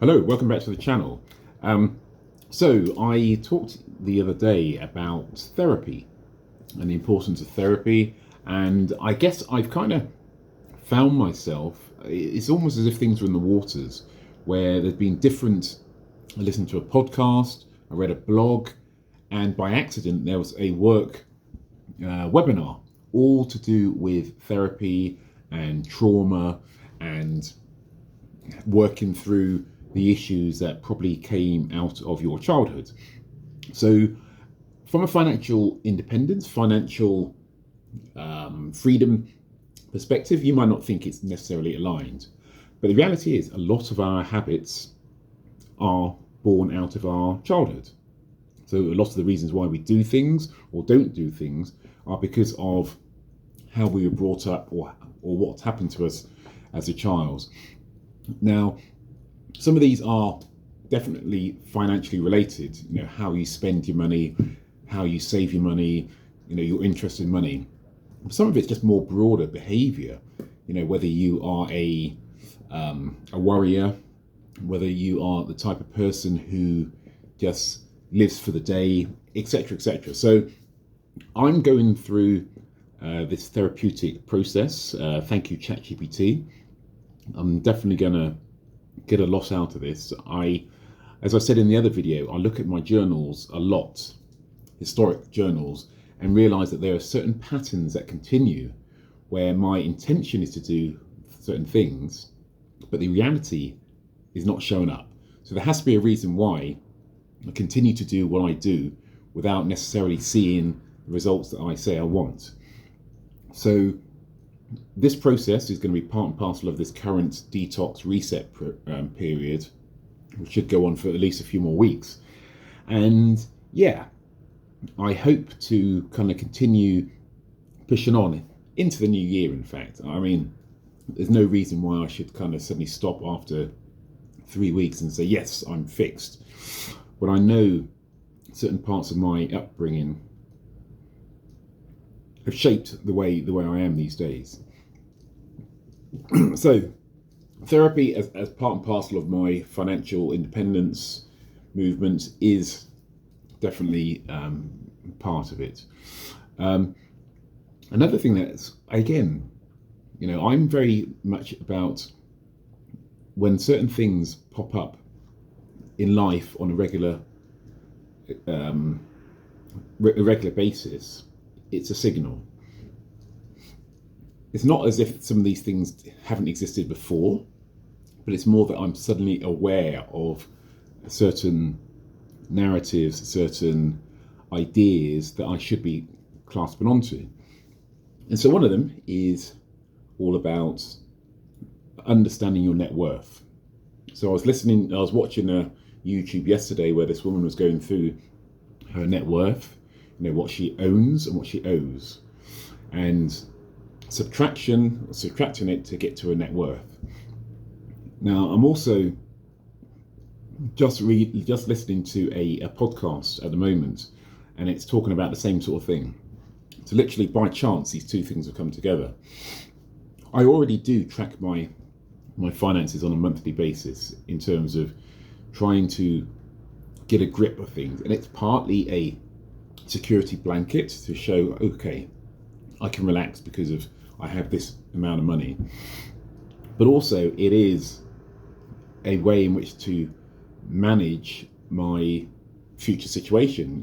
Hello, welcome back to the channel. So I talked the other day about therapy and the importance of therapy, and I guess I've kind of found myself, it's almost as if things were in the waters, where there's been different, I listened to a podcast, I read a blog, and by accident there was a work webinar, all to do with therapy and trauma and working through the issues that probably came out of your childhood. So, from a financial independence, financial freedom perspective, you might not think it's necessarily aligned. But the reality is, a lot of our habits are born out of our childhood. So, a lot of the reasons why we do things or don't do things are because of how we were brought up or what's happened to us as a child. Now, some of these are definitely financially related, how you spend your money, how you save your money, your interest in money. Some of it's just more broader behavior, whether you are a worrier, whether you are the type of person who just lives for the day, etc., etc. So I'm going through this therapeutic process. Thank you, ChatGPT. I'm definitely going to get a lot out of this. As I said in the other video, I look at my journals a lot, historic journals, and realize that there are certain patterns that continue where my intention is to do certain things, but the reality is not showing up. So there has to be a reason why I continue to do what I do without necessarily seeing the results that I say I want. So this process is going to be part and parcel of this current detox reset period, which should go on for at least a few more weeks. And yeah, I hope to kind of continue pushing on into the new year, in fact. I mean, there's no reason why I should kind of suddenly stop after 3 weeks and say, yes, I'm fixed. But I know certain parts of my upbringing have shaped the way I am these days. So, therapy as part and parcel of my financial independence movement is definitely part of it. Another thing that's, again, I'm very much about when certain things pop up in life on a regular basis, it's a signal. It's not as if some of these things haven't existed before, but it's more that I'm suddenly aware of certain narratives, certain ideas that I should be clasping onto. And so one of them is all about understanding your net worth. So I was watching a YouTube yesterday where this woman was going through her net worth, what she owns and what she owes, and subtracting it to get to a net worth. Now, I'm also just listening to a podcast at the moment, and it's talking about the same sort of thing. So literally by chance, these two things have come together. I already do track my finances on a monthly basis in terms of trying to get a grip of things, and it's partly a security blanket to show, okay, I can relax because of I have this amount of money. But also it is a way in which to manage my future situation.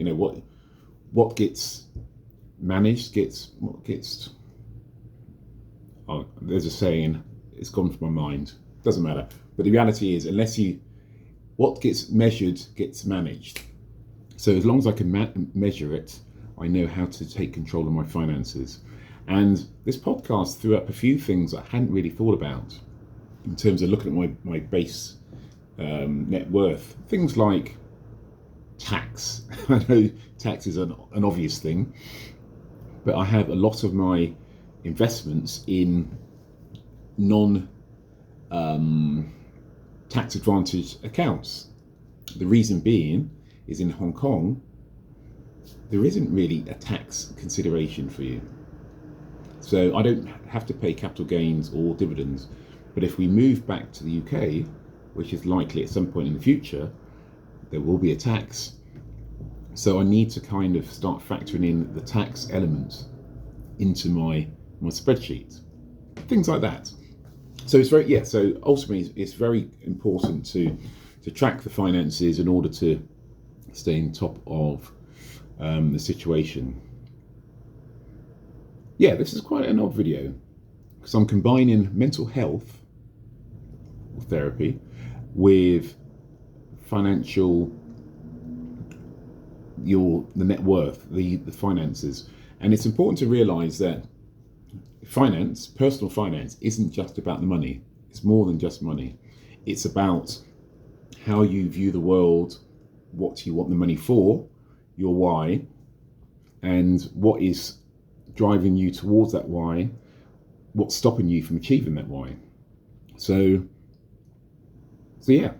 What gets managed there's a saying, it's gone from my mind, doesn't matter. But the reality is, what gets measured gets managed. So as long as I can measure it, I know how to take control of my finances. And this podcast threw up a few things I hadn't really thought about in terms of looking at my base net worth. Things like tax. I know tax is an obvious thing, but I have a lot of my investments in non tax advantage accounts. The reason being is in Hong Kong, there isn't really a tax consideration for you. So I don't have to pay capital gains or dividends. But if we move back to the UK, which is likely at some point in the future, there will be a tax. So I need to kind of start factoring in the tax element into my spreadsheet, things like that. So it's very, so ultimately it's very important to track the finances in order to stay on top of the situation. Yeah, this is quite an odd video because I'm combining mental health therapy with financial, the net worth, the finances. And it's important to realize that personal finance isn't just about the money. It's more than just money. It's about how you view the world, what you want the money for, your why, and what is driving you towards that why, what's stopping you from achieving that why. So yeah,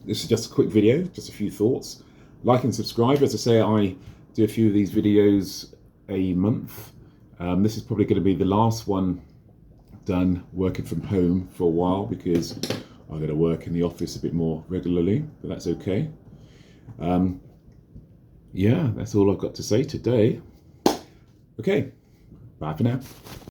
this is just a quick video, just a few thoughts. Like and subscribe. As I say, I do a few of these videos a month. This is probably going to be the last one done working from home for a while because I'm going to work in the office a bit more regularly, but that's okay. Yeah, that's all I've got to say today. Okay, bye for now.